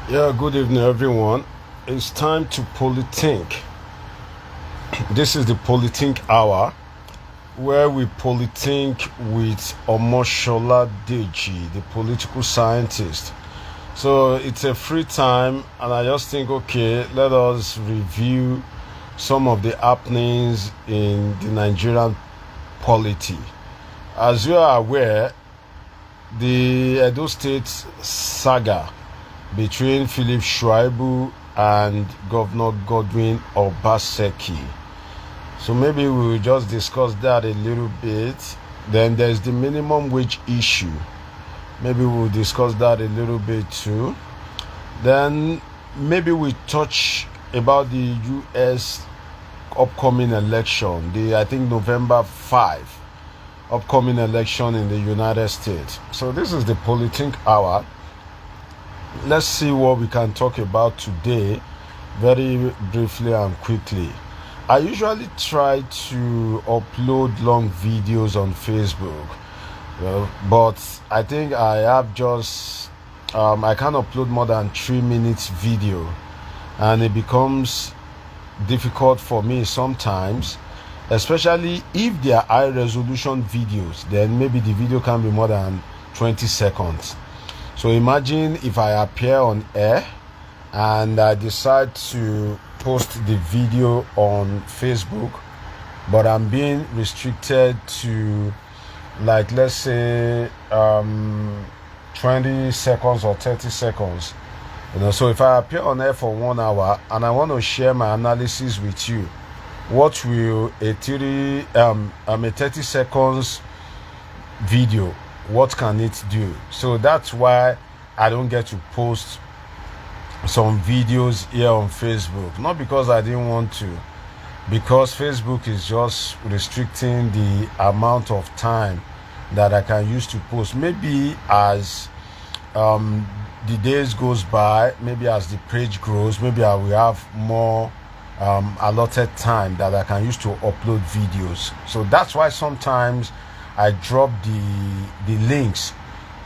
Yeah, good evening, everyone. It's time to Polythink. This is the Polythink Hour, where we Polythink with Omoshola Deji, the political scientist. So it's a free time, and I just think, okay, let us review some of the happenings in the Nigerian polity. As you are aware, the Edo State saga between Philip Shuaibu and Governor Godwin Obaseki. So maybe we will just discuss that a little bit. Then there's the minimum wage issue. Maybe we'll discuss that a little bit too. Then maybe we touch about the US upcoming election, I think November 5 upcoming election in the United States. So this is the Polythink Hour. Let's see what we can talk about today, very briefly and quickly. I usually try to upload long videos on Facebook, but I think I have just I can't upload more than 3 minutes video, and it becomes difficult for me sometimes, especially if they are high resolution videos. Then maybe the video can be more than 20 seconds. So imagine if I appear on air and I decide to post the video on Facebook, but I'm being restricted to, like, let's say 20 seconds or 30 seconds. So if I appear on air for 1 hour and I want to share my analysis with you, what will a 30 seconds video, what can it do? So that's why I don't get to post some videos here on Facebook. Not because I didn't want to, because Facebook is just restricting the amount of time that I can use to post. Maybe as the days goes by, maybe as the page grows, maybe I will have more allotted time that I can use to upload videos. So that's why sometimes I drop the links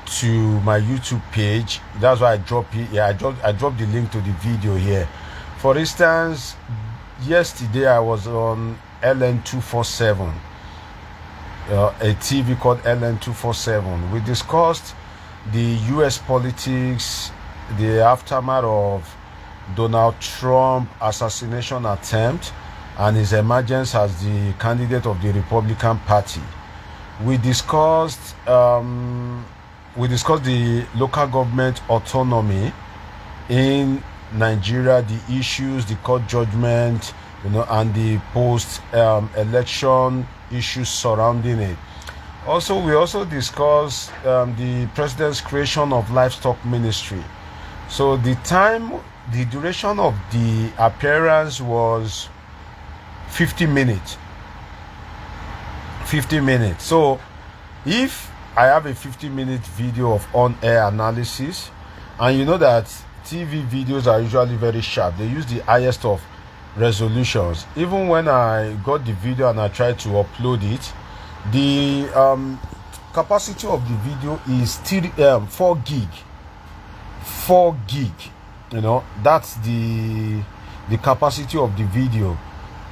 to my YouTube page. That's why I drop it. Yeah, I drop the link to the video here. For instance, yesterday I was on LN247, a TV called LN247. We discussed the US politics, the aftermath of Donald Trump assassination attempt, and his emergence as the candidate of the Republican Party. We discussed the local government autonomy in Nigeria, the issues, the court judgment, and the post-election issues surrounding it. We also discussed the president's creation of livestock ministry. So the duration of the appearance was 50 minutes. 50 minutes. So if I have a 50-minute video of on-air analysis, and you know that TV videos are usually very sharp, they use the highest of resolutions. Even when I got the video and I tried to upload it, the capacity of the video is still 4 gig. 4 gig, that's the capacity of the video,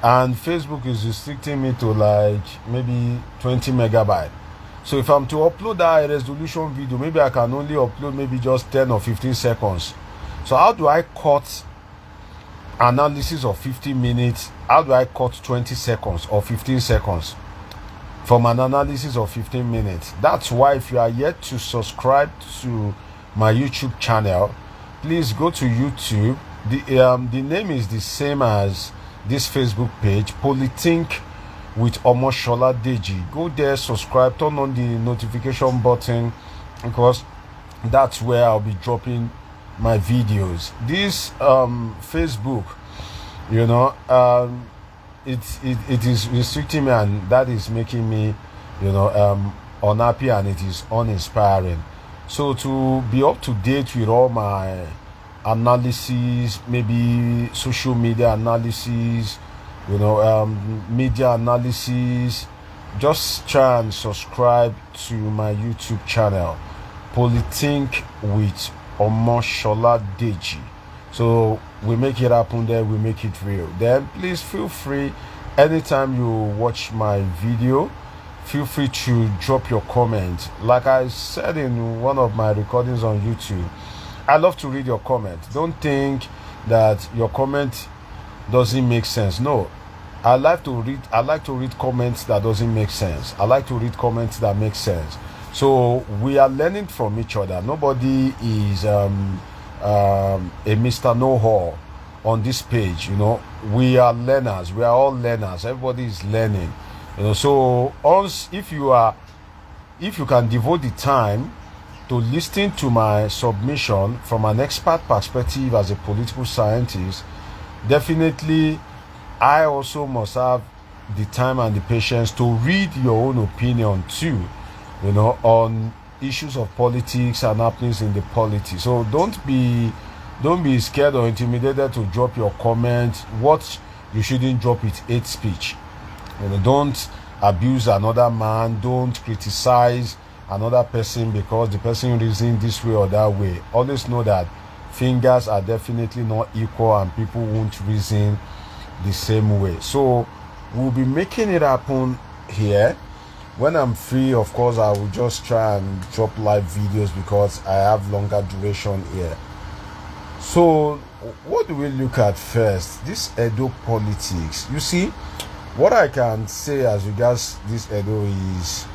and Facebook is restricting me to like maybe 20 megabytes. So if I'm to upload that high resolution video, maybe I can only upload maybe just 10 or 15 seconds. So how do I cut analysis of 50 minutes? How do I cut 20 seconds or 15 seconds from an analysis of 15 minutes? That's why if you are yet to subscribe to my YouTube channel, please go to YouTube. The name is the same as this Facebook page, Polythink with Omoshola Deji. Go there, subscribe, turn on the notification button, because that's where I'll be dropping my videos. This Facebook, it is restricting me, and that is making me unhappy, and it is uninspiring. So to be up to date with all my analysis, maybe social media analysis, media analysis, just try and subscribe to my YouTube channel, Polythink with Omoshola Deji. So we make it happen there, we make it real. Then please feel free, anytime you watch my video, feel free to drop your comment. Like I said in one of my recordings on YouTube, I love to read your comment. Don't think that your comment doesn't make sense. No, I like to read comments that doesn't make sense. I like to read comments that make sense. So we are learning from each other. Nobody is a Mr. Know-How on this page. You know, we are learners. We are all learners. Everybody is learning. You know, so if you can devote the time to listening to my submission from an expert perspective as a political scientist, definitely I also must have the time and the patience to read your own opinion too, you know, on issues of politics and happenings in the politics. So don't be scared or intimidated to drop your comment. What you shouldn't drop it hate speech. You know, don't abuse another man, don't criticize another person because the person reasons this way or that way. Always know that fingers are definitely not equal and people won't reason the same way. So we'll be making it happen here. When I'm free, of course, I will just try and drop live videos because I have longer duration here. So what do we look at first? This Edo politics. You see, what I can say as regards this Edo is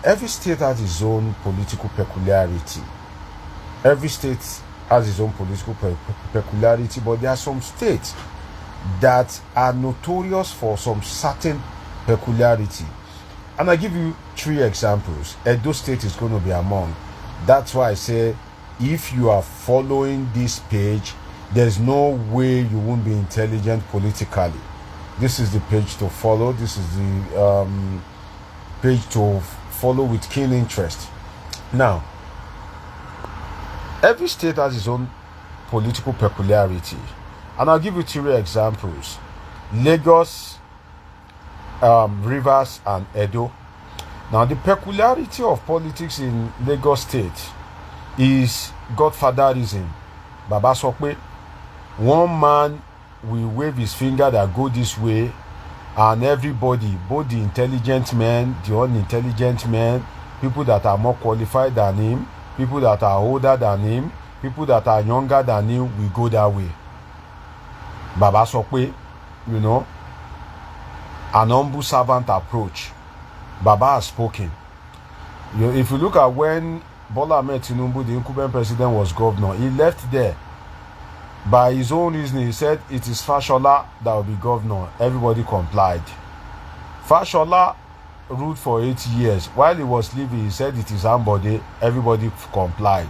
every state has its own political peculiarity. Every state has its own political peculiarity, but there are some states that are notorious for some certain peculiarity. And I give you 3 examples. Edo State is going to be among. That's why I say if you are following this page, there's no way you won't be intelligent politically. This is the page to follow. This is the page to follow with keen interest. Now, every state has its own political peculiarity. And I'll give you 3 examples. Lagos, Rivers, and Edo. Now, the peculiarity of politics in Lagos State is godfatherism. Baba Sokwe, one man will wave his finger that go this way, and everybody, both the intelligent men, the unintelligent men, people that are more qualified than him, people that are older than him, people that are younger than him, will go that way. Baba Sokwe, you know, an humble servant approach. Baba has spoken. If you look at when Bola Ahmed Tinubu, the incumbent president, was governor, he left there by his own reasoning. He said it is Fashola that will be governor. Everybody complied. Fashola ruled for 8 years. While he was leaving, he said it is Ambode. Everybody complied.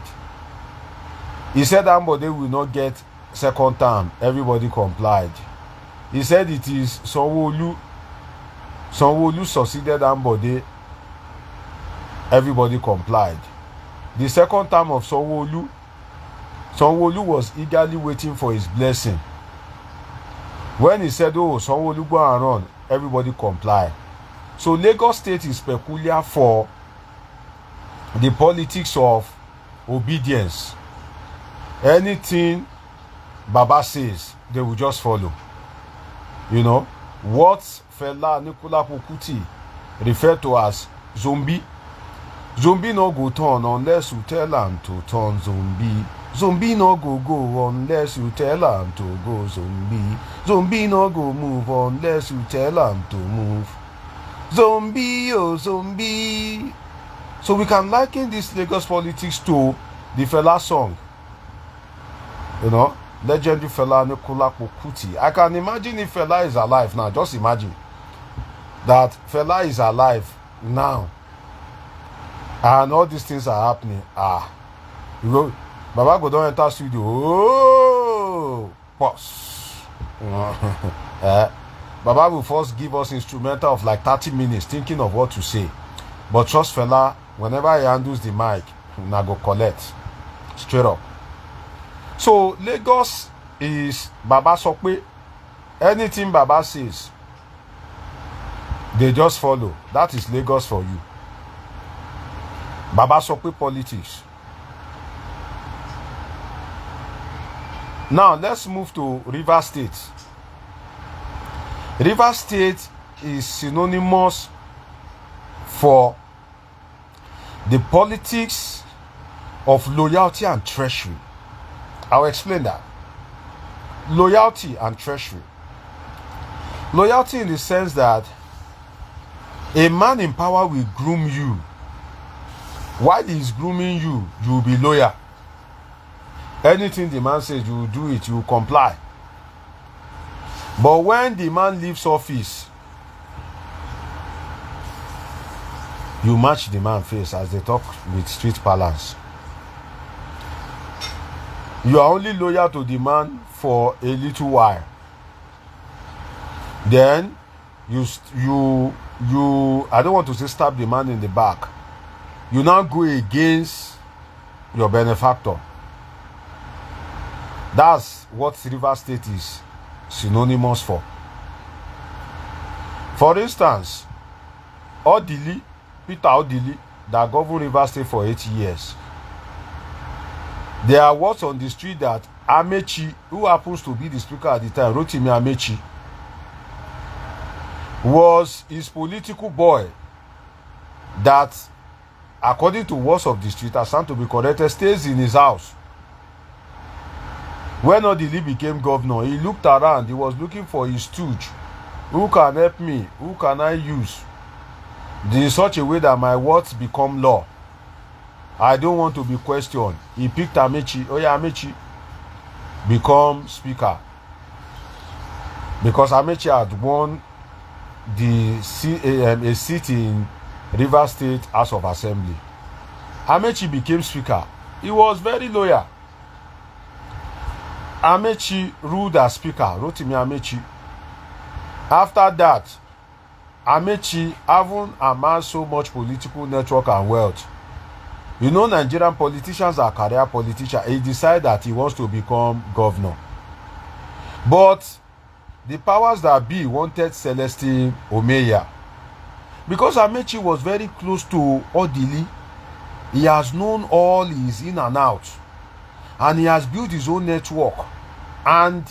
He said Ambode will not get second term. Everybody complied. He said it is Sanwo-Olu. Sanwo-Olu succeeded Ambode. Everybody complied. The second term of Sanwo-Olu was eagerly waiting for his blessing. When he said, oh, Sanwo-Olu go and run, everybody complied. So Lagos State is peculiar for the politics of obedience. Anything Baba says, they will just follow. You know, what Fela Anikulapo Kuti referred to as zombie. Zombie no go turn unless you tell him to turn zombie. Zombie no go unless you tell him to go zombie. Zombie no go move unless you tell him to move. Zombie, oh zombie. So we can liken this Lagos politics to the Fela song. You know, legendary Fela Anikulapo Kuti. I can imagine if Fela is alive now. Just imagine that Fela is alive now, and all these things are happening. You go, Baba go down enter studio. Oh, pause. Baba will first give us instrumental of like 30 minutes thinking of what to say. But trust Fela, whenever he handles the mic, na go collect straight up. So Lagos is Baba Sokwe. Anything Baba says, they just follow. That is Lagos for you. Baba Sokwe politics. Now let's move to Rivers State. Rivers State is synonymous for the politics of loyalty and treachery. I'll explain that. Loyalty and treachery. Loyalty in the sense that a man in power will groom you. While he's grooming you, you will be loyal. Anything the man says, you will do it, you will comply. But when the man leaves office, you match the man face, as they talk with street parlance. You are only loyal to the man for a little while. Then you I don't want to say stab the man in the back. You now go against your benefactor. That's what Rivers State is synonymous for. For instance, Peter Odili, that governed Rivers State for 8 years. There was on the street that Amechi, who happens to be the speaker at the time, Rotimi Amechi, was his political boy that, according to words of the street, as to be corrected, stays in his house. When Odili became governor, he looked around. He was looking for his stooge. Who can help me? Who can I use in such a way that my words become law? I don't want to be questioned. He picked Amechi. Oh yeah, Amechi become speaker, because Amechi had won a seat in Rivers State House of Assembly. Amechi became speaker. He was very loyal. Amechi ruled as speaker, Rotimi Amechi. After that, Amechi haven't amassed so much political network and wealth. You know, Nigerian politicians are career politicians. He decided that he wants to become governor. But the powers that be wanted Celestine Omeya. Because Amechi was very close to Odili, he has known all his in and out. And he has built his own network. And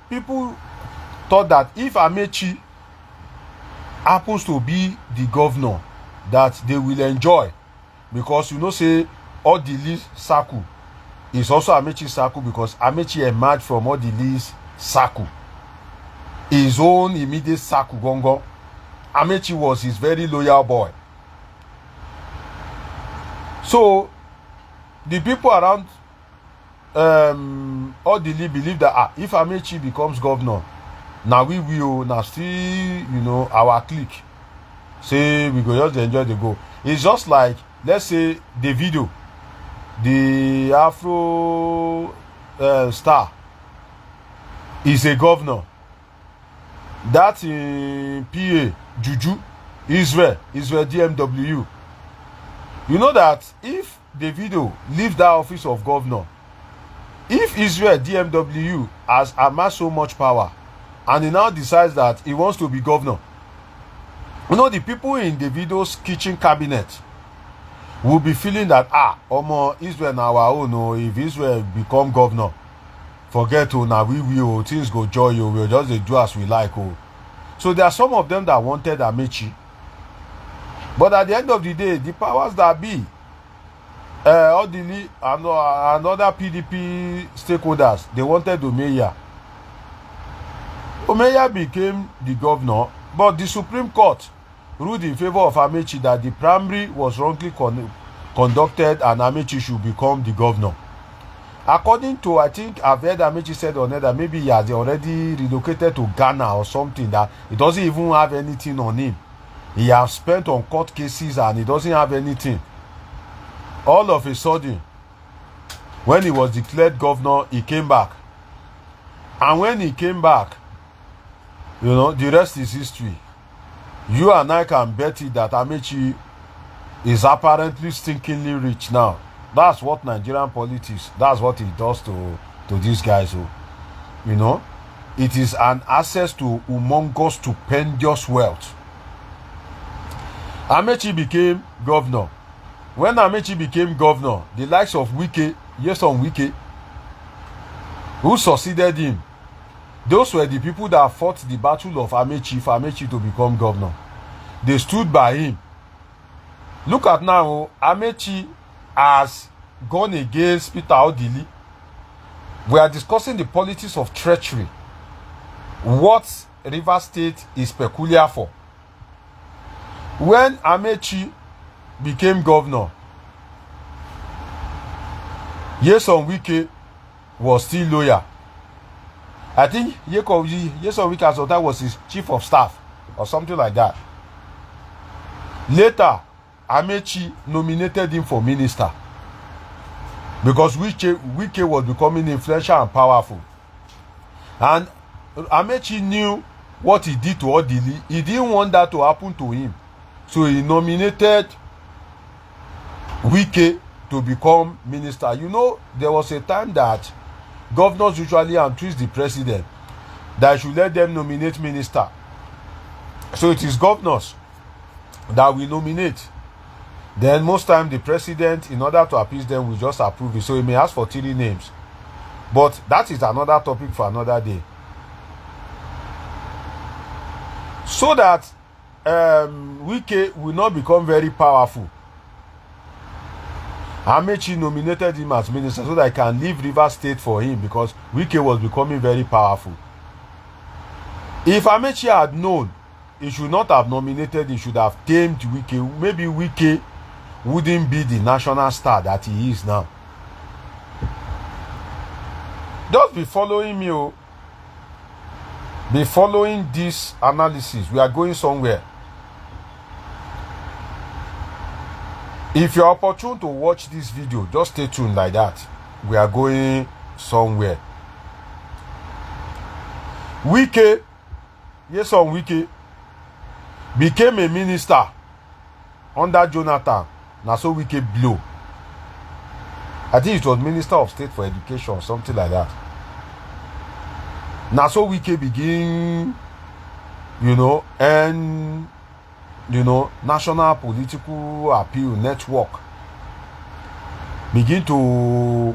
people thought that if Amechi happens to be the governor, that they will enjoy. Because you know, say, Odili's circle is also Amechi's circle, because Amechi emerged from Odili's circle. His own immediate circle, Gongo. Amechi was his very loyal boy. So, the people around Odili believe that if Amechi becomes governor, now we will now see, you know, our clique. Say we go just enjoy the go. It's just like, let's say, Davido, the Afro star, is a governor. That in PA, Juju, Israel DMW. You know that if Davido leaves that office of governor, if Israel DMW has amassed so much power, and he now decides that he wants to be governor, you know, the people in Davido's kitchen cabinet will be feeling that, Israel now our own. No, if Israel become governor, forget now we will, things go joy, we'll just do as we like. So there are some of them that wanted Amechi, but at the end of the day, the powers that be, Odili and other PDP stakeholders, they wanted Omeya. Omeya became the governor, but the Supreme Court ruled in favor of Amechi that the primary was wrongly conducted and Amechi should become the governor. According to, I think I've heard Amechi said on it that maybe he has already relocated to Ghana or something, that he doesn't even have anything on him. He has spent on court cases and he doesn't have anything. All of a sudden, when he was declared governor, he came back. And when he came back, you know, the rest is history. You and I can bet it that Amechi is apparently stinkingly rich now. That's what Nigerian politics, that's what it does to these guys. You know, it is an access to humongous, stupendous wealth. Amechi became governor. When Amechi became governor, the likes of Wike, yes on Wike, who succeeded him. Those were the people that fought the battle of Amechi for Amechi to become governor. They stood by him. Look at now, Amechi has gone against Peter Odili. We are discussing the politics of treachery. What Rivers State is peculiar for. When Amechi became governor, Nyesom Wike was still lawyer. I think Nyesom Wike at the time was his chief of staff or something like that. Later, Amechi nominated him for minister because Wike was becoming influential and powerful. And Amechi knew what he did to Odili. He didn't want that to happen to him. So he nominated Wike to become minister. You know, there was a time that governors usually twist the president that should let them nominate minister. So it is governors that we nominate. Then most time the president, in order to appease them, will just approve it. So he may ask for 3 names. But that is another topic for another day. So that Wike will not become very powerful, Amechi nominated him as minister so that he can leave Rivers State for him because Wike was becoming very powerful. If Amechi had known, he should not have nominated, he should have tamed Wike. Maybe Wike wouldn't be the national star that he is now. Just be following me, oh. Be following this analysis. We are going somewhere. If you are opportune to watch this video, just stay tuned like that. We are going somewhere. Wike, Nyesom Wike, became a minister under Jonathan. Now so Wike blow. I think it was Minister of State for Education or something like that. Now so Wike begin, and national political appeal network begin to,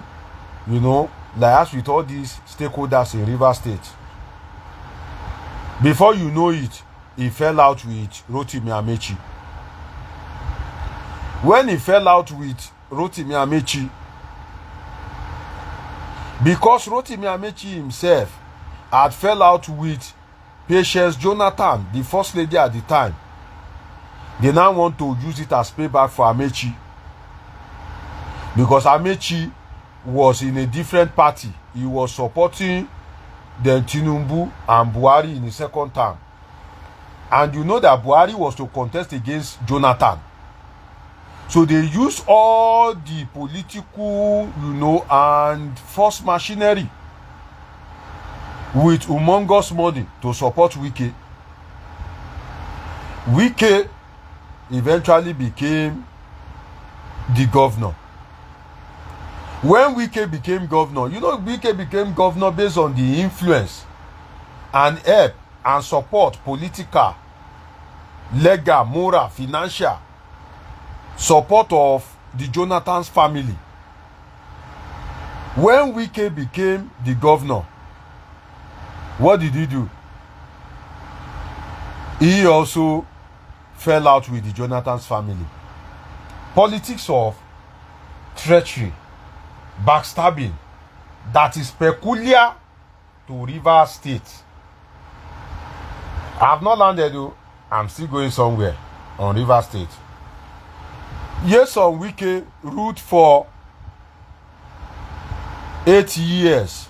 liaise with all these stakeholders in Rivers State. Before you know it, he fell out with Rotimi Amechi. When he fell out with Rotimi Amechi, because Rotimi Amechi himself had fell out with Patience Jonathan, the first lady at the time, they now want to use it as payback for Amechi. Because Amechi was in a different party. He was supporting the Tinubu and Buhari in the second term. And you know that Buhari was to contest against Jonathan. So they used all the political, and force machinery with humongous money to support Wike. Wike eventually became the governor. When Wike became governor, Wike became governor based on the influence and help and support, political, legal, moral, financial support of the Jonathan's family. When Wike became the governor, what did he do? He also fell out with the Jonathan's family. Politics of treachery, backstabbing, that is peculiar to Rivers State. I have not landed though. I'm still going somewhere on Rivers State. Nyesom Wike ruled for 8 years.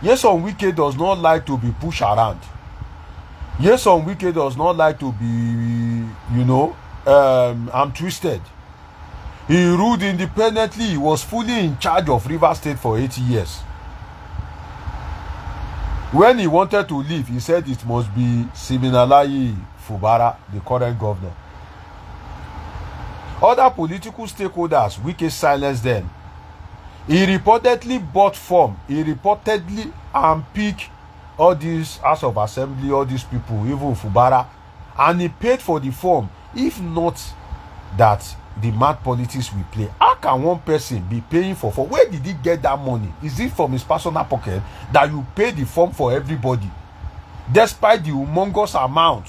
Nyesom Wike does not like to be pushed around. Nyesom Wike does not like to be, I'm twisted. He ruled independently. He was fully in charge of Rivers State for 8 years. When he wanted to leave, he said it must be Siminalayi Fubara, the current governor. Other political stakeholders, Wike silenced them. He reportedly bought form. He reportedly picked all these House of Assembly, all these people, even Fubara, and he paid for the form. If not that the mad politics we play, how can one person be paying for form? Where did he get that money? Is it from his personal pocket that you pay the form for everybody, despite the humongous amount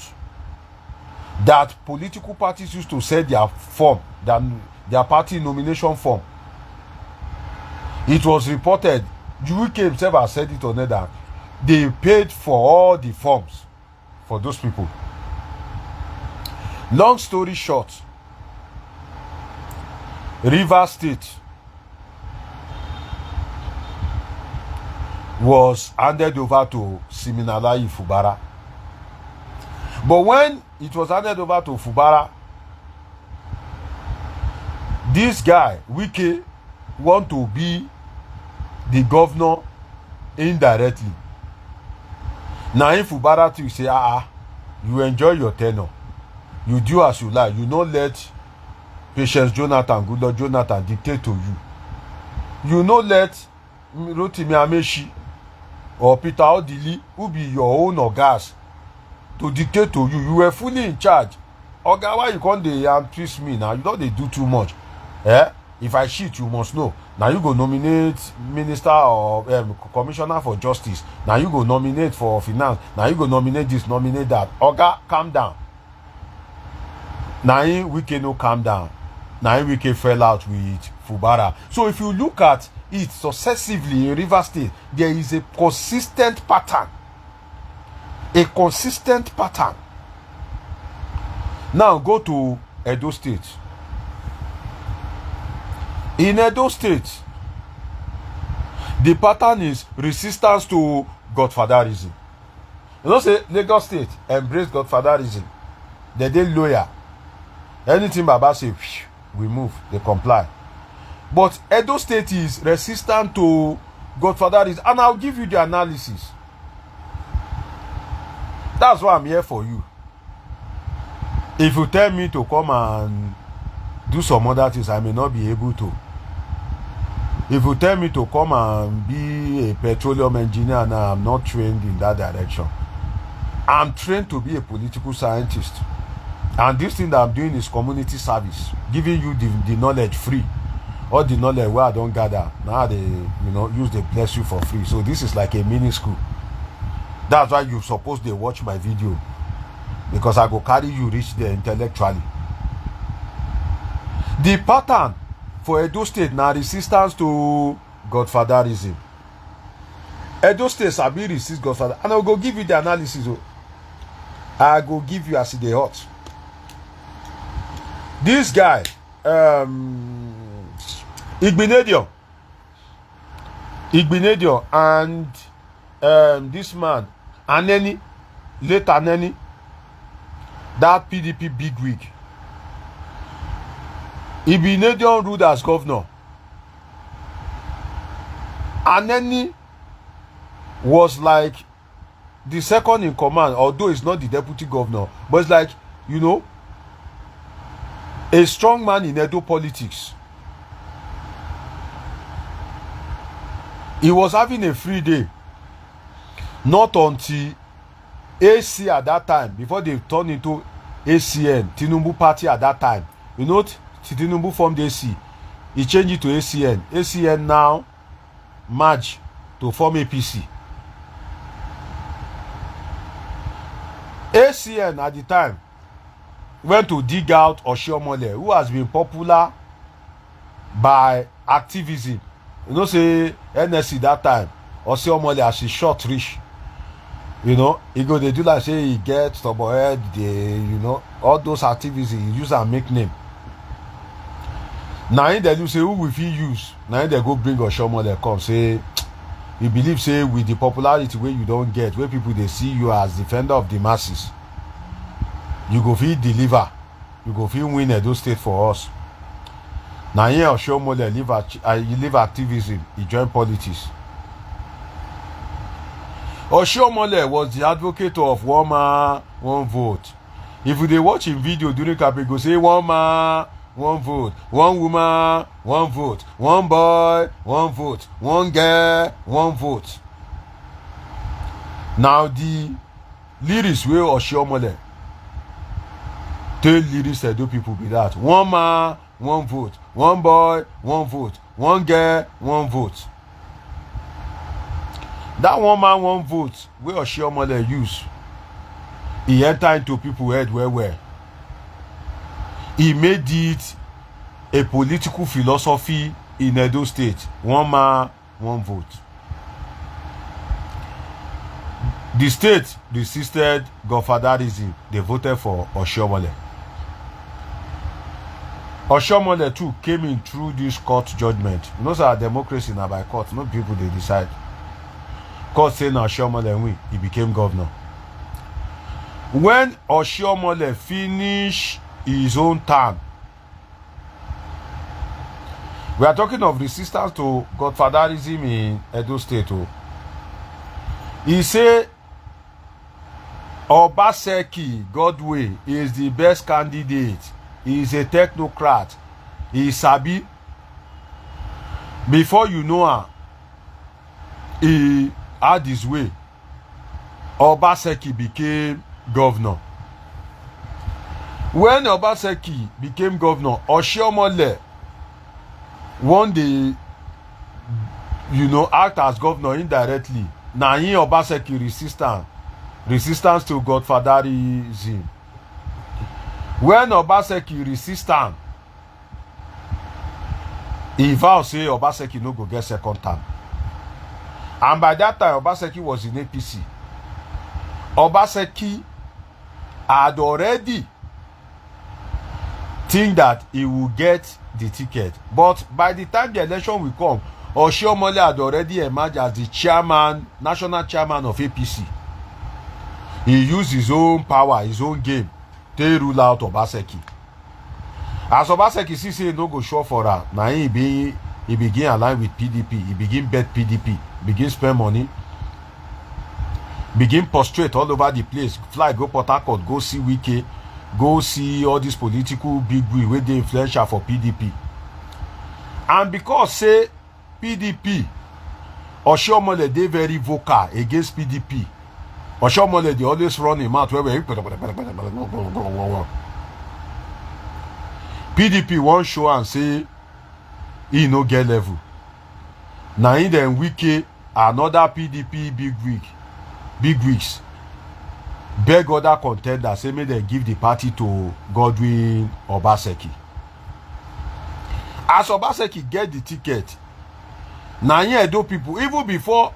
that political parties used to sell their form, their party nomination form? It was reported, UK himself has said it on that they paid for all the forms for those people. Long story short, Rivers State was handed over to Siminalayi Fubara. But when it was handed over to Fubara, this guy, Wike, want to be the governor indirectly. Now if Fubara to say, you enjoy your tenure, you do as you like, you not let Patience Jonathan, Goodluck Jonathan dictate to you. You not let Rotimi Amechi or Peter Odili, who be your own orgas, to dictate to you. You were fully in charge. Oga, why you can't dey and twist me now? You know they do too much. If I cheat, you must know. Now you go nominate minister or commissioner for justice. Now you go nominate for finance. Now you go nominate this, nominate that. Oga, calm down. Now Wike no calm down. Now Wike fell out with Fubara. So if you look at it successively in Rivers State, there is a consistent pattern. A consistent pattern. Now go to Edo State. In Edo State, the pattern is resistance to godfatherism. You know, say Lagos State embrace godfatherism. They loyal. Anything Baba say, we move, they comply. But Edo State is resistant to godfatherism, and I'll give you the analysis. That's why I'm here for you. If you tell me to come and do some other things, I may not be able to. If you tell me to come and be a petroleum engineer, now I'm not trained in that direction. I'm trained to be a political scientist. And this thing that I'm doing is community service, giving you the knowledge free. All the knowledge where I don't gather, now they use they bless you for free. So this is like a mini school. That's why you're supposed to watch my video, because I go carry you reach there intellectually. The pattern for Edo State now resistance to godfatherism. Edo State sabi resist godfather, and I'll go give you the analysis. I go give you as they hot. This guy, Igbenedion, and this man, Aneni, late Aneni, that PDP bigwig. Igbenedion ruled as governor. Aneni was like the second in command, although he's not the deputy governor, but it's like, a strong man in Edo politics. He was having a free day. Not until AC at that time, before they turned into ACN, Tinubu party at that time. Tinubu formed AC. He changed it to ACN. ACN now merged to form APC. ACN at the time went to dig out Oshiomhole, who has been popular by activism. Say NSC that time, Oshiomhole as a short reach. He go they do like say he gets stubborn head, all those activism, he use and make name. Now they do say who will he use? Now they go bring Oshiomhole come say you believe say with the popularity where you don't get, where people they see you as defender of the masses, you go feel deliver, you go feel win Edo State for us. Now here Oshiomhole leave activism, he joined politics. Oshiomhole was the advocate of one man, one vote. If they watch him video during campaign, go say one man, one vote, one woman, one vote, one boy, one vote, one girl, one vote. Now the lyrics where Oshiomhole tell lyrics Edo people be that one man, one vote. One boy, one vote. One girl, one vote. That one man, one vote, where Oshiomhole use, he enter into people's head where. He made it a political philosophy in Edo State. One man, one vote. The state resisted godfatherism. They voted for Oshiomhole. Oshiomhole too came in through this court judgment. You know, our democracy now by court. No people they decide. Court say now Oshiomhole win. He became governor. When Oshiomhole finished his own term, we are talking of resistance to godfatherism in Edo State. He said Obaseki Godway is the best candidate. He is a technocrat. He is sabi. Before you know her, he had his way. Obaseki became governor. When Obaseki became governor, Oshiomhole one day, act as governor indirectly. Now he Obaseki resistance to godfatherism. When Obaseki resistance, he vow say Obaseki no go get second term. And by that time, Obaseki was in APC. Obaseki had already think that he will get the ticket. But by the time the election will come, Oshiomhole had already emerged as the chairman, national chairman of APC. He used his own power, his own game, to rule out Obaseki. As Obaseki see say no go sure for her, now he begin align with PDP. He begin bet PDP, begin spend money, begin prostrate all over the place, fly go Port Harcourt, go see Wike, go see all these political big wig wey dey influential for PDP. And because say PDP, Oshiomhole dey very vocal against PDP. Oshiomhole dey always run him out where PDP wan show and say he no get level. Na him dem Wike another PDP big wigs beg other contenders say make dem give the party to Godwin Obaseki. As Obaseki get the ticket, na him Edo people, even before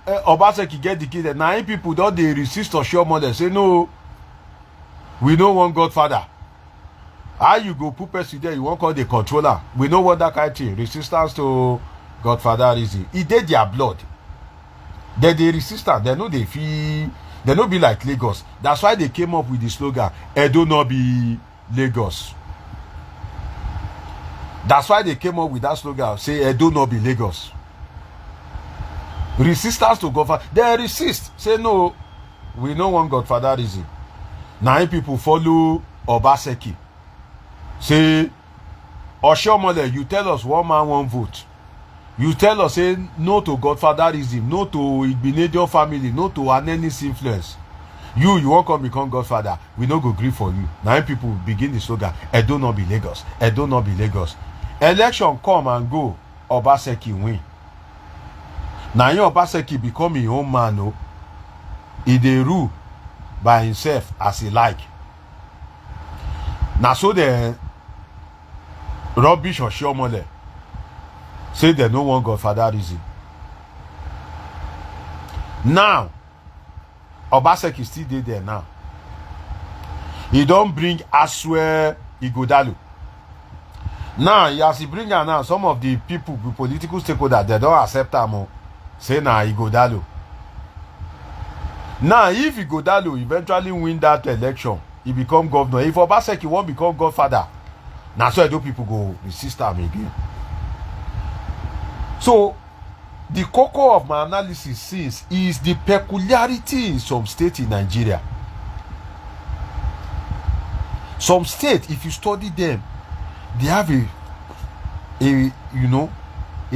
Obaseki get the ticket, na him people don dey resist Oshiomhole say no, we no want godfather. How you go put person there, you wan call the controller? We no want that kind of thing. Resistance to godfatherism. E dey their blood. They resistance. They know they feel. They no be like Lagos. That's why they came up with the slogan, Edo no be Lagos. That's why they came up with that slogan, say Edo no be Lagos. Resistance to godfather. They resist. Say no, we no want godfatherism. Now people follow Obaseki. Say, Oshiomhole, you tell us one man, one vote. You tell us, say, no to godfatherism, no to Igbinedion family, no to Anenis influence. You won't come become godfather. We no go gree for you. Now people begin the slogan, Edo not be Lagos. Edo not be Lagos. Election come and go, Obaseki win. Now Obaseki become his own man, no? He dey rule by himself as he like. Now so the rubbish Oshiomhole say they no want godfatherism. Now Obaseki still dey there now. He don't bring Aswe Ighodalo. Now as he bring her now, some of the people, the political stakeholders, they don't accept him. Say na Ighodalo. Now if Ighodalo eventually win that election, he become governor. If Obaseki won't become godfather, now so Edo people go resist him again. So the core of my analysis since is the peculiarity in some states in Nigeria. Some states, if you study them, they have a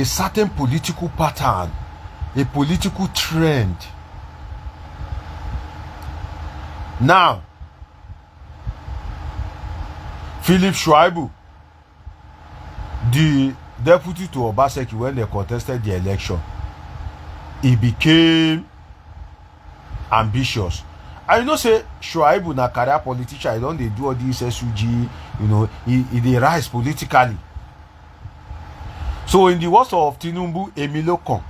certain political pattern, a political trend. Now, Philip Shuaibu the deputy to Obaseki when they contested the election, he became ambitious. And you know, say Shuaibu na career politician, he don't they do all this SUG, you know, he they rise politically. So in the words of Tinubu Emilokon,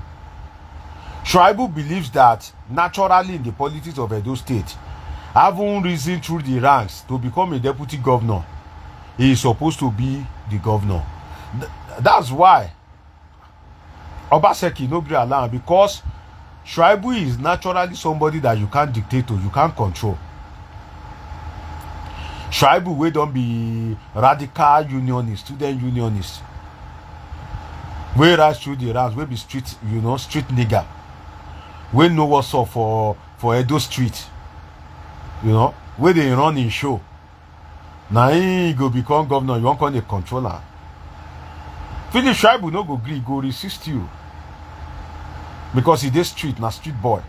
Shuaibu believes that naturally in the politics of Edo State, having risen through the ranks to become a deputy governor, he is supposed to be the governor. That's why Obaseki no gree allow, because Shuaibu is naturally somebody that you can't dictate to, you can't control. Shuaibu wey don't be radical unionist, student unionist, wey rise through the ranks, wey be street, you know, street nigger, wey know what's up for Edo Street, you know, wey they run in show. Now he go become governor, you won't call the controller. Philip Shuaibu no go gree, go resist you. Because he dey street, na street boy.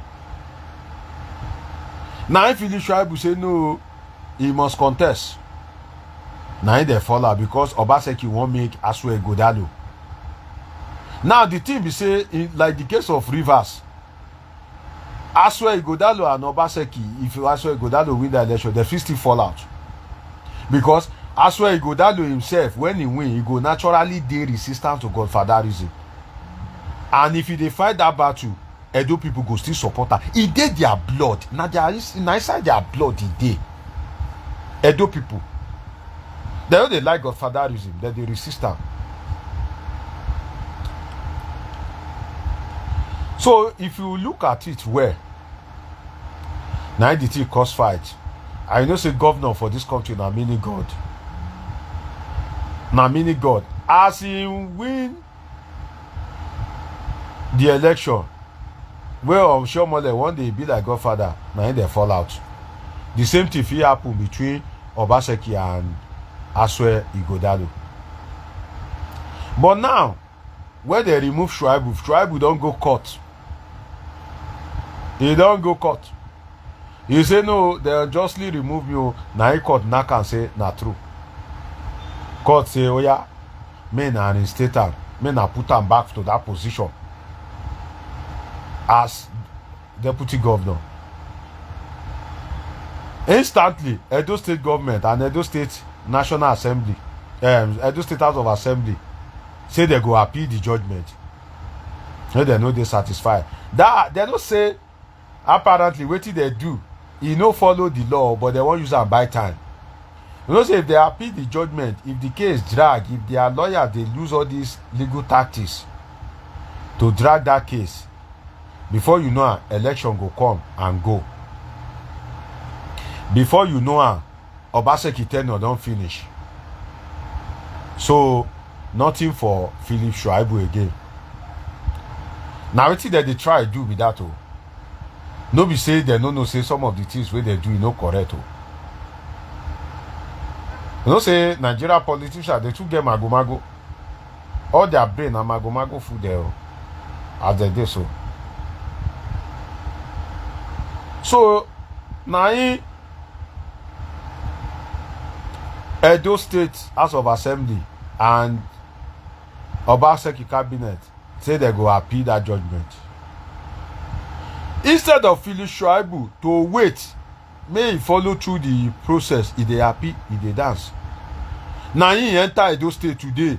Now if Philip Shuaibu say no, he must contest. Now they follow because Obaseki won't make Asue Godalo. Now the thing be say, like the case of Rivers, Asue Godalo and Obaseki, if Asue Godalo win the election, they still fall out. Because Asue Godalo himself, when he win, he go naturally dey resistant to Godfatherism. And if they fight that battle, Edo people go still support her. He did their blood. Now they are inside their blood. He did. Edo people, they don't they like Godfatherism, that they resist her. So if you look at it well, now the thing cause fight. I know say governor for this country na mini God. Na mini God. As he win the election, well, I'm sure more than one day be like Godfather, now they fall out. The same thing fit happen between Obaseki and Asue Igodalo. But now, when they remove Shuaibu don't go court. He don't go court. You say no, they'll justly remove you. Now he court knock and say na true. Court say, oh yeah, men are reinstated, men are put them back to that position as deputy governor. Instantly, Edo State government and Edo State National Assembly, Edo State House of Assembly, say they go appeal the judgment. So they know they satisfied. That they don't say apparently what they do, he no follow the law, but they won't use and buy time. You know, say if they appeal the judgment, if the case drag, if their lawyer they lose all these legal tactics to drag that case, before you know, election go come and go. Before you know, Obaseki tenure don't finish. So nothing for Philip Shuaibu again. Now what that they try do with that oh. No be say they no say some of the things where they do no correct oh. You know say Nigeria politicians they too get mago. All their brain and mago food there oh, as they do so. So now Edo State House of Assembly and Obaseki cabinet say they go appeal that judgment. Instead of Philip Shuaibu to wait, may he follow through the process, if they happy, if they dance. Now he enter Edo State today,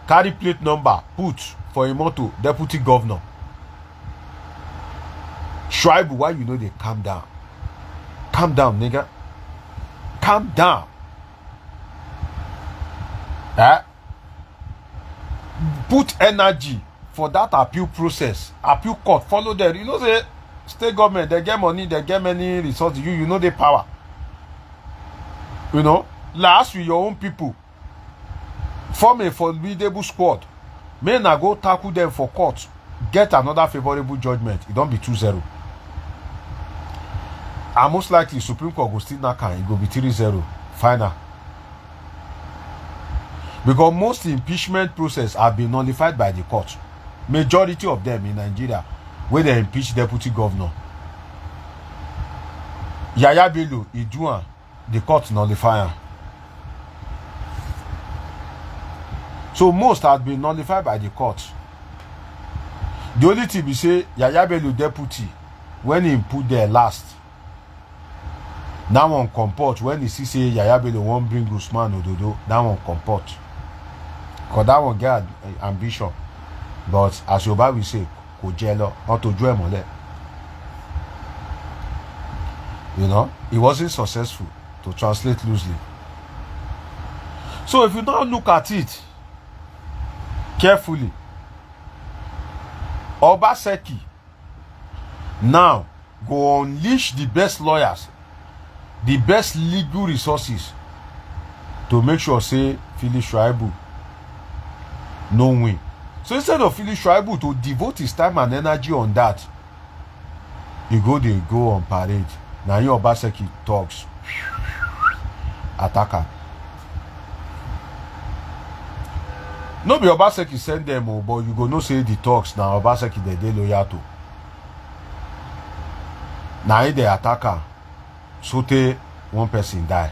carry plate number, put for a motto, deputy governor. Shuaibu, why you know they calm down? Calm down, nigga. Calm down. Put energy for that appeal process. Appeal court, follow them. You know, say state government, they get money, they get many resources. You know the power. You know, last with your own people. Form a formidable squad. May not go tackle them for court. Get another favorable judgment. It don't be 2-0. And most likely Supreme Court will still not can. It will be 3-0. Final. Because most impeachment process have been nullified by the court. Majority of them in Nigeria, where they impeach deputy governor. Yaya Bello, Iduan, the court nullify. So most had been nullified by the court. The only thing we say, Yaya Bello deputy, when he put there last, that one comport. When he see say Yaya Bello won't bring Usman Ododo, that one comport. Because that one get ambition. But as Yoruba will say, Kojelo, not to join Mole. You know, he wasn't successful, to translate loosely. So if you now look at it carefully, Obaseki now go unleash the best lawyers, the best legal resources to make sure say Philip Shuaibu no win. So instead of Philip Shuaibu to devote his time and energy on that, they go on parade. Now you Obaseki talks, attacker. No be Obaseki send them, but you go no say the talks now Obaseki they loyal to. Now the attacker, sote one person die.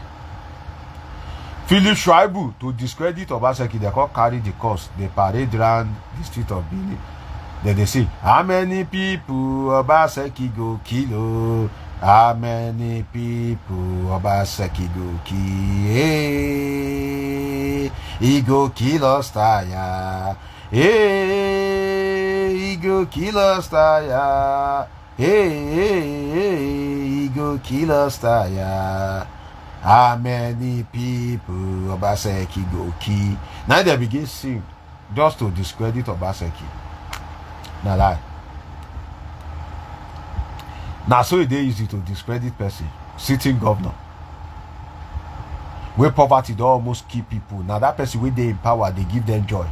Philip Shuaibu to discredit Obaseki, they can carry the cause. They parade around the street of Benin. Then they say, how many people Obaseki go kill? How many people Obaseki go kill? He go kill us tire. He go kill us tire. He go kill us tire. How many people Obaseki go kill? Now they begin sing just to discredit Obaseki. Now lie. Now so it is easy to discredit person, sitting governor. Where poverty don't almost kill people. Now that person where they in power, they give them joy.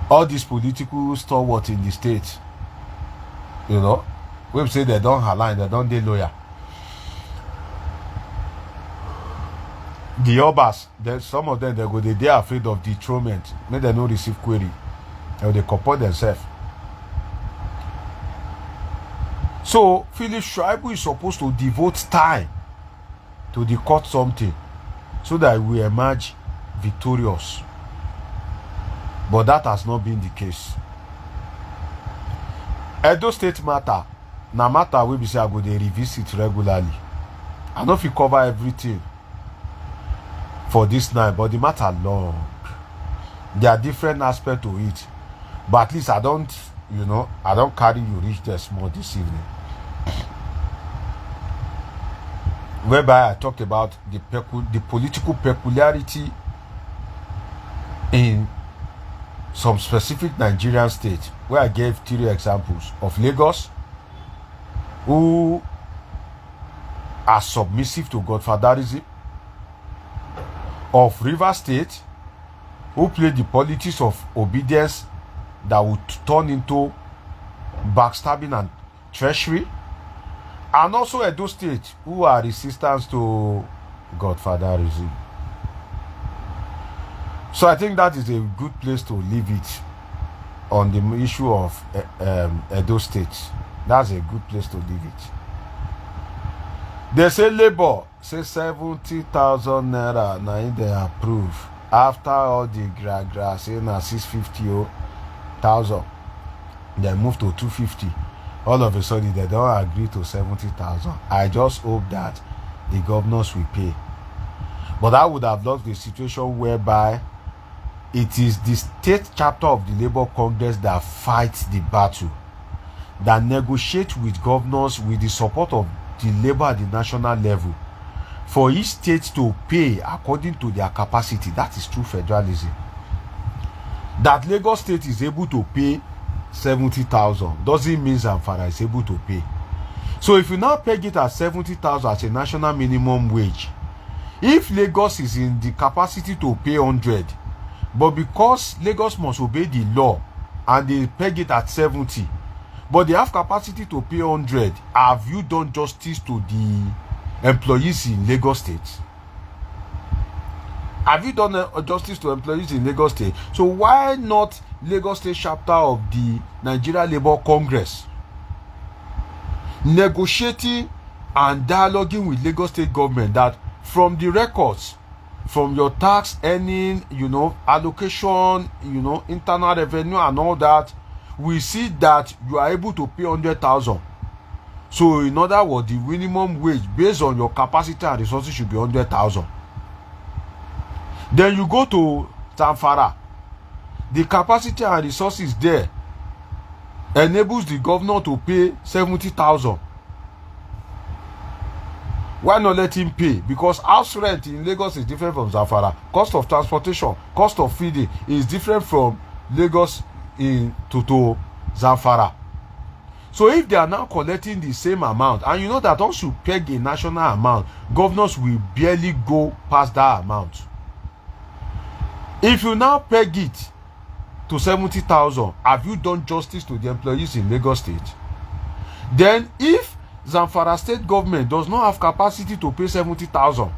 All these political stalwarts in the state, you know, we say they don't align, they don't they lawyer. The Obas, some of them they are afraid of dethronement. May they not receive query. Or they comport themselves. So Philip Shuaibu is supposed to devote time to the court something so that we emerge victorious. But that has not been the case. Edo State matter, na matter we be say I go dey revisit regularly. I know if you cover everything for this night, but the matter long. There are different aspects to it. But at least I don't carry you reach there small this evening. Whereby I talked about the political peculiarity in some specific Nigerian states, where I gave 3 examples of Lagos, who are submissive to godfatherism, of River State, who play the politics of obedience that would turn into backstabbing and treachery, and also Edo State, who are resistance to godfatherism. So I think that is a good place to leave it on the issue of Edo State. That's a good place to leave it. They say labor say 70,000 naira now they approve after all the gra say na 650,000. They move to 250. All of a sudden they don't agree to 70,000. I just hope that the governors will pay. But I would have loved the situation whereby it is the state chapter of the Labour Congress that fights the battle, that negotiates with governors with the support of the Labour at the national level for each state to pay according to their capacity. That is true federalism. That Lagos State is able to pay 70,000 doesn't mean Zamfara is able to pay. So if you now peg it at 70,000 as a national minimum wage, if Lagos is in the capacity to pay 100, but because Lagos must obey the law and they peg it at 70, but they have capacity to pay 100, have you done justice to the employees in Lagos State? Have you done justice to employees in Lagos State? So why not Lagos State chapter of the Nigeria Labour Congress negotiating and dialoguing with Lagos State government that from the records, from your tax earning, allocation, internal revenue and all that, we see that you are able to pay 100,000. So in other words, the minimum wage based on your capacity and resources should be 100,000. Then you go to Zamfara. The capacity and resources there enables the governor to pay 70,000. Why not let him pay? Because house rent in Lagos is different from Zamfara. Cost of transportation, cost of feeding is different from Lagos to Zamfara. So if they are now collecting the same amount, and you know that once you peg a national amount, governors will barely go past that amount. If you now peg it to 70,000, have you done justice to the employees in Lagos State? Then if Zamfara state government does not have capacity to pay 70,000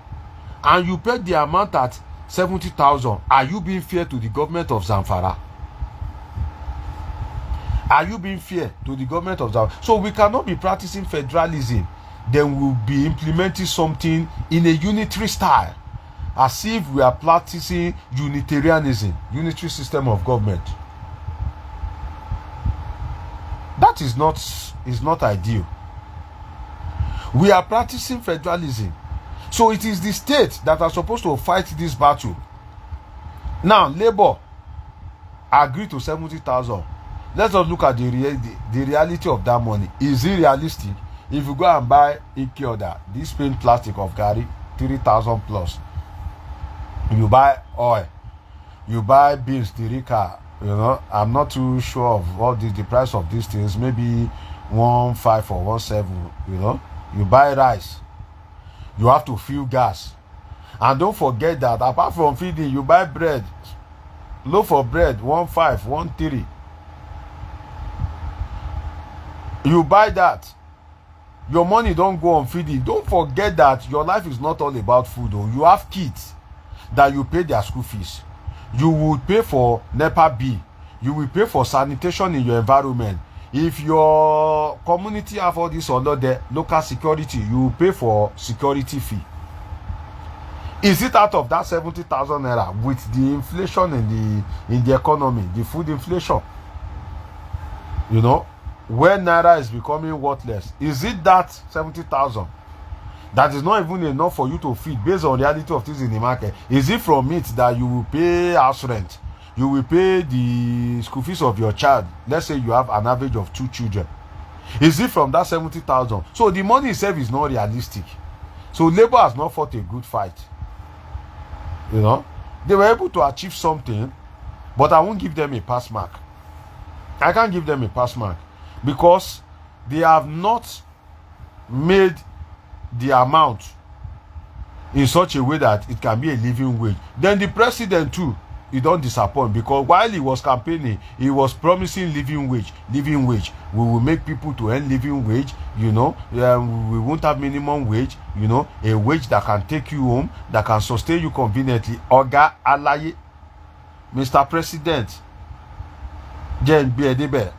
and you peg the amount at 70,000, are you being fair to the government of Zamfara? Are you being fair to the government of Zamfara? So we cannot be practicing federalism, then we'll be implementing something in a unitary style, as if we are practicing unitarianism, unitary system of government. That is not ideal. We are practicing federalism. So it is the states that are supposed to fight this battle. Now, Labour agreed to 70,000. Let us look at the reality of that money. Is it realistic? If you go and buy Ikea, this plain plastic of Gary, 3,000 plus. You buy oil, you buy beans, Tirika, I'm not too sure of what the price of these things, maybe 1.5 or 1.7, You buy rice, you have to fill gas. And don't forget that apart from feeding, you buy bread, loaf of bread, 1.5, 1.3. You buy that. Your money don't go on feeding. Don't forget that your life is not all about food. You have kids that you pay their school fees. You will pay for NEPA bill. You will pay for sanitation in your environment. If your community have all this under the local security, you will pay for security fee. Is it out of that 70,000 naira with the inflation in the economy, the food inflation? When naira is becoming worthless, is it that 70,000 that is not even enough for you to feed based on reality of things in the market? Is it from it that you will pay house rent? You will pay the school fees of your child. Let's say you have an average of 2 children. Is it from that 70,000? So the money itself is not realistic. So Labour has not fought a good fight. They were able to achieve something, but I won't give them a pass mark. I can't give them a pass mark because they have not made the amount in such a way that it can be a living wage. Then the president too, he don't disappoint, because while he was campaigning, he was promising living wage. We will make people to earn living wage, we won't have minimum wage, a wage that can take you home, that can sustain you conveniently. Oga Alaye, Mr. President, Jen Biedebe,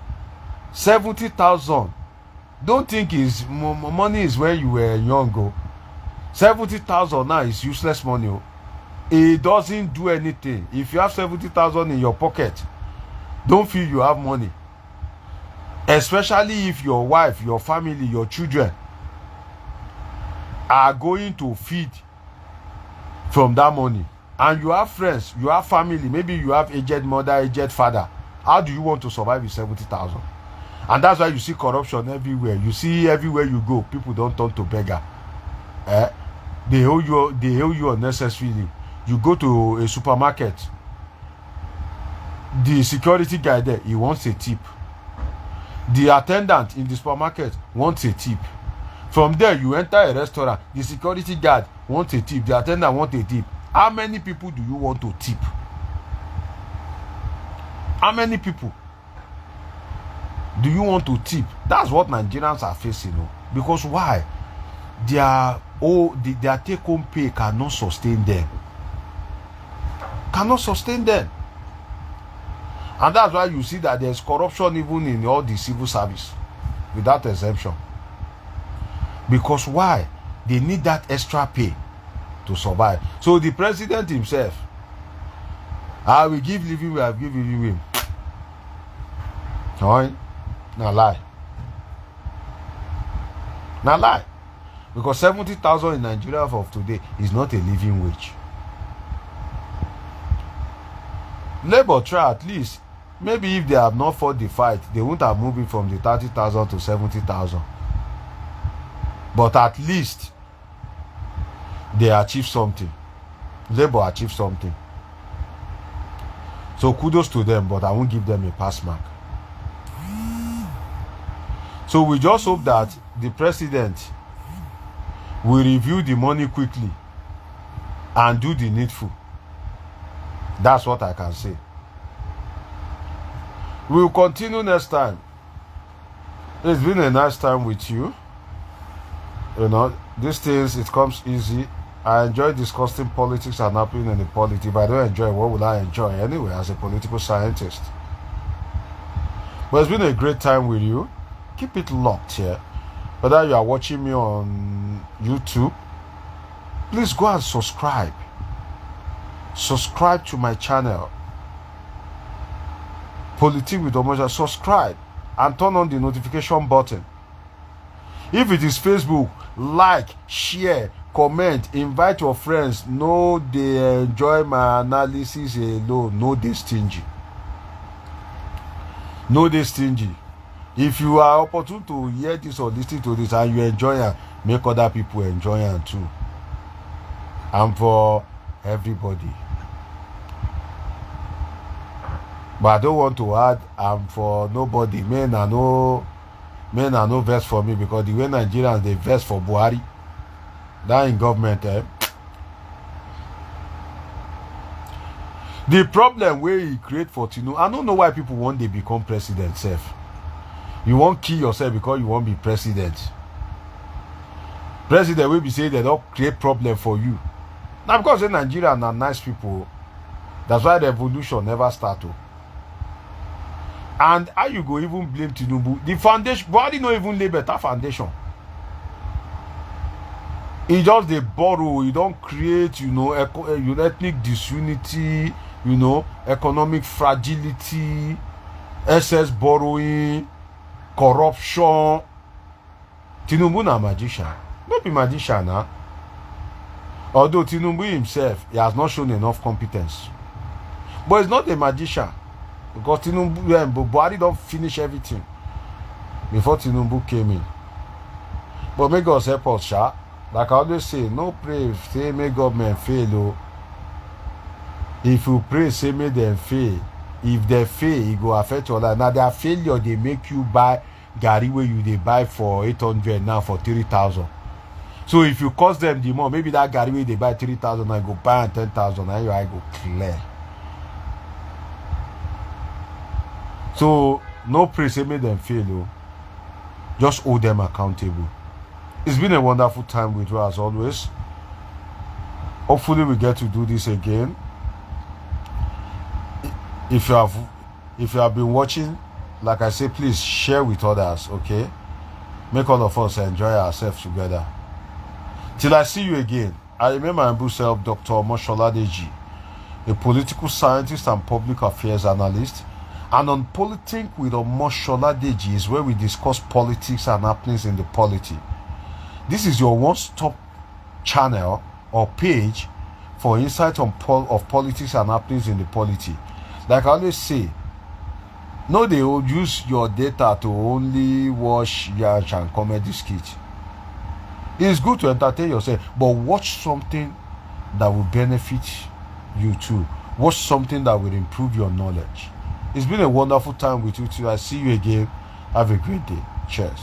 70,000. Don't think money is when you were young. 70,000 now is useless money. It doesn't do anything. If you have 70,000 in your pocket, don't feel you have money. Especially if your wife, your family, your children are going to feed from that money. And you have friends, you have family, maybe you have aged mother, aged father. How do you want to survive with 70,000? And that's why you see corruption everywhere. You see everywhere you go, people don't turn to beggar. They owe you unnecessarily. You go to a supermarket, the security guy there, he wants a tip. The attendant in the supermarket wants a tip. From there, you enter a restaurant, the security guard wants a tip, the attendant wants a tip. How many people do you want to tip? How many people do you want to tip? That's what Nigerians are facing. Because why? Their take-home pay cannot sustain them. Cannot sustain them. And that's why you see that there's corruption even in all the civil service, without exemption. Because why? They need that extra pay to survive. So the president himself, I will give living way, I will give living way. Alright? Now lie. Now lie. Because 70,000 in Nigeria of today is not a living wage. Labour try at least. Maybe if they have not fought the fight, they won't have moved it from the 30,000 to 70,000. But at least they achieved something. Labour achieved something. So kudos to them, but I won't give them a pass mark. So we just hope that the president will review the money quickly and do the needful. That's what I can say. We'll continue next time. It's been a nice time with you. You know, these things, it comes easy. I enjoy discussing politics and happening in the politics. If I don't enjoy it, what will I enjoy anyway as a political scientist? But it's been a great time with you. Keep it locked here. Whether you are watching me on YouTube, please go and subscribe. Subscribe to my channel. Politics with Omoja. Subscribe and turn on the notification button. If it is Facebook, like, share, comment, invite your friends. No, they enjoy my analysis alone. No, they stingy. No, they stingy. If you are opportune to hear this or listen to this and you enjoy it, make other people enjoy it too. And for everybody. But I don't want to add for nobody. Men are no verse for me, because the way Nigerians they verse for Buhari, that in government, the problem where he create for Tinubu, I don't know why people want to become president self. You won't kill yourself because you won't be president. President will be saying they don't create problem for you. Now because the Nigerians are nice people, that's why the revolution never started. And how you go even blame Tinubu? The foundation, Buhari not even lay better foundation. He just they borrow. He don't create, ethnic disunity, economic fragility, excess borrowing, corruption. Tinubu na magician. Not be magician, huh? Although Tinubu himself, he has not shown enough competence. But he's not a magician. Because Buhari don't finish everything before Tinubu came in. But may God help us, sha. Like I always say, no pray, say may government fail. Oh. If you pray, say may them fail. If they fail, it go affect your life. Now their failure, they make you buy Gary where you they buy for 800 now for 3,000. So if you cost them the more, maybe that Gary where they buy 3,000 and go buy 10,000, and I go clear. So, no praise, make them fail. Oh. Just hold them accountable. It's been a wonderful time with you as always. Hopefully, we get to do this again. If you have been watching, like I say, please share with others, okay? Make all of us enjoy ourselves together. Till I see you again, I remember my Bruce self, Dr. Moshola Deji, a political scientist and public affairs analyst. And on Politics with Moshola Deji is where we discuss politics and happenings in the polity. This is your one-stop channel or page for insight on of politics and happenings in the polity. Like I always say, no, they will use your data to only watch yash and comedy skits. It's good to entertain yourself, but watch something that will benefit you too. Watch something that will improve your knowledge. It's been a wonderful time with you too. I see you again. Have a great day. Cheers.